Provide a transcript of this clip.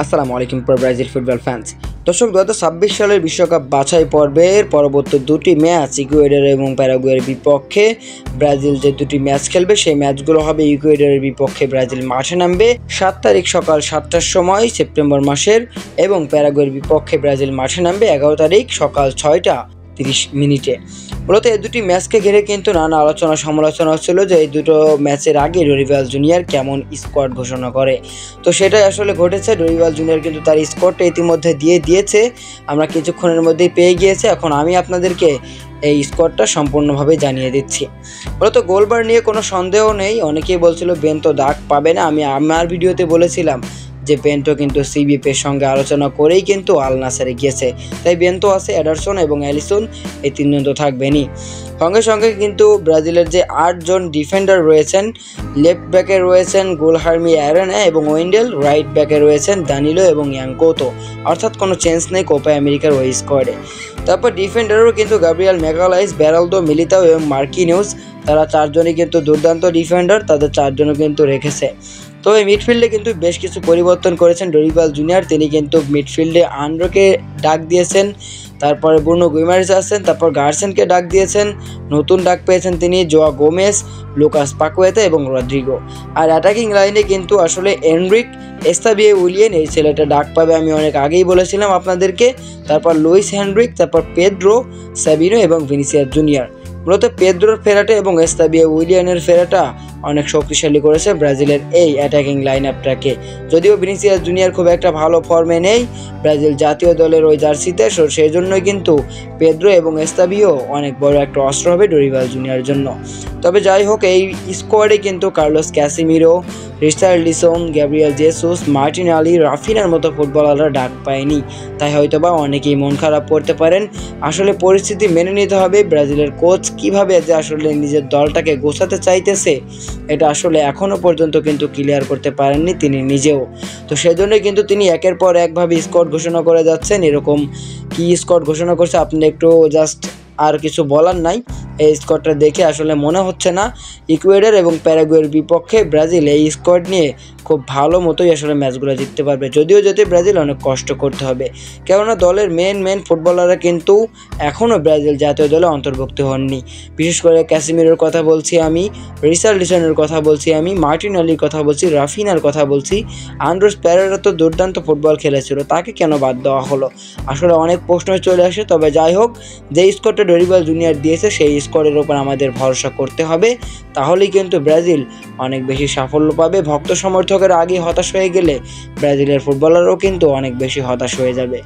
আসসালামু আলাইকুম Brazil football fans. দর্শক, 2026 সালের বিশ্বকাপ বাছাই পর্বের পরবর্তী দুটি ম্যাচ ইকুয়েডর এবং প্যারাগুয়ের বিপক্ষে ব্রাজিল যে দুটি ম্যাচ খেলবে সেই ম্যাচগুলো হবে ইকুয়েডরের বিপক্ষে ব্রাজিল মাঠে নামবে 7 তারিখ সকাল 7টার সময় সেপ্টেম্বর মাসের, এবং প্যারাগুয়ের বিপক্ষে ব্রাজিল মাঠে নামবে 11 তারিখ সকাল 6টা 30 মিনিটে। মূলত এই দুটি ম্যাচকে ঘিরে কিন্তু নানা আলোচনা সমালোচনা হচ্ছিল যে এই দুটো ম্যাচের আগে ডরিভাল জুনিয়র কেমন স্কোয়াড ঘোষণা করে। তো সেটাই আসলে ঘটেছে। ডরিভাল জুনিয়র কিন্তু তার স্কোয়াডটা ইতিমধ্যে দিয়েছে, আমরা কিছুক্ষণের মধ্যেই পেয়ে গিয়েছে। এখন আমি আপনাদেরকে এই স্কোয়াডটা সম্পূর্ণভাবে জানিয়ে দিচ্ছি। মূলত গোলবার নিয়ে কোনো সন্দেহ নেই। অনেকেই বলছিল বেন্তো দাগ পাবে না। আমি আমার ভিডিওতে বলেছিলাম যে বেন্তো কিন্তু সিবিএফের সঙ্গে আলোচনা করেই কিন্তু আল নাসেরে গিয়েছে, তাই বেন্তো আছে, এডারসন এবং অ্যালিসন, এই তিনজন তো থাকবেনই। সঙ্গে সঙ্গে কিন্তু ব্রাজিলের যে 8 জন ডিফেন্ডার রয়েছেন, লেফট ব্যাকে রয়েছেন গুলহার্মি অ্যারেনা এবং ওয়েন্ডেল, রাইট ব্যাকে রয়েছেন দানিলো এবং ইয়াংকোতো, অর্থাৎ কোনো চেঞ্জ নেই কোপা আমেরিকার ওই স্কোয়াডে। তারপর ডিফেন্ডারও কিন্তু গাব্রিয়েল ম্যাগালাইস, বেরালদো, মিলিতাও এবং মার্কিনিউস, তারা 4 জনই কিন্তু দুর্দান্ত ডিফেন্ডার, তাদের 4 জনও কিন্তু রেখেছে। তো এই মিডফিল্ডে কিন্তু বেশ কিছু পরিবর্তন করেছেন ডরিভাল জুনিয়র। তিনি কিন্তু মিডফিল্ডে আন্ড্রোকে ডাক দিয়েছেন, তারপরে ব্রুনো গুইমারেস আছেন, তারপর গার্সেনকে ডাক দিয়েছেন, নতুন ডাক পেয়েছেন তিনি জোয়া গোমেস, লুকাস পাকুয়েতা এবং রদ্রিগো। আর অ্যাটাকিং লাইনে কিন্তু আসলে এনরিক এস্তাবিয়ে উইলিয়ান, এই ছেলেটা ডাক পাবে, আমি অনেক আগেই বলেছিলাম আপনাদেরকে। তারপর লুইস হেনরিক, তারপর পেদ্রো, সাবিনো এবং ভিনিসিয়াস জুনিয়র। মূলত পেদ্রোর ফেরাটা এবং এস্তাবিয়ে উইলিয়ানের ফেরাটা অনেক শক্তিশালী করেছে ব্রাজিলের এই অ্যাটাকিং লাইন আপটাকে। যদিও ভিনিসিয়াস জুনিয়র খুব একটা ভালো ফর্মে নেই ব্রাজিল জাতীয় দলের ওই জার্সিতে, সেই জন্যই কিন্তু পেদ্রো এবং এস্তাবিও অনেক বড় একটা অস্ত্র হবে ডরিভাল জুনিয়রের জন্য। তবে যাই হোক, এই স্কোয়াডে কিন্তু Carlos Casemiro, Richarlison, Gabriel Jesus, Martinelli, রাফিনার মতো ফুটবলাররা ডাক পায়নি, তাই হয়তোবা অনেকেই মন খারাপ করতে পারেন। আসলে পরিস্থিতি মেনে নিতে হবে। ব্রাজিলের কোচ কিভাবে যে আসলে নিজের দলটাকে গোছাতে চাইতেছে এটা আসলে এখনও পর্যন্ত কিন্তু ক্লিয়ার করতে পারেননি তিনি নিজেও। তো সেজন্যই কিন্তু তিনি একের পর একভাবে স্কোয়াড ঘোষণা করে যাচ্ছেন। এরকম কি স্কোয়াড ঘোষণা করছে আপনি একটু জাস্ট আর কিছু বলার নাই। এই স্কোয়াডটা দেখে আসলে মনে হচ্ছে না ইকুয়েডর এবং প্যারাগুয়ের বিপক্ষে ব্রাজিল এই স্কোয়াড নিয়ে খুব ভালো মতোই আসলে ম্যাচগুলো জিততে পারবে। যদিও যেতে ব্রাজিল অনেক কষ্ট করতে হবে, কেননা দলের মেন ফুটবলাররা কিন্তু এখনও ব্রাজিল জাতীয় দলে অন্তর্ভুক্ত হননি। বিশেষ করে ক্যাসিমিরোর কথা বলছি আমি, রিচার্লিসনের কথা বলছি আমি, মার্টিনেলির কথা বলছি, রাফিনার কথা বলছি। আন্দ্রেস পেরেরা তো দুর্দান্ত ফুটবল খেলেছিল, তাকে কেন বাদ দেওয়া হলো? আসলে অনেক প্রশ্ন চলে আসে। তবে যাই হোক, যে স্কোয়াডটা ডরিভাল জুনিয়র দিয়েছে সেই স্কোয়াডের ওপর আমাদের ভরসা করতে হবে, তাহলেই কিন্তু ব্রাজিল অনেক বেশি সাফল্য পাবে। ভক্ত সমর্থকের আগে হতাশ হয়ে গেলে ব্রাজিলের ফুটবলারও কিন্তু অনেক বেশি হতাশ হয়ে যাবে।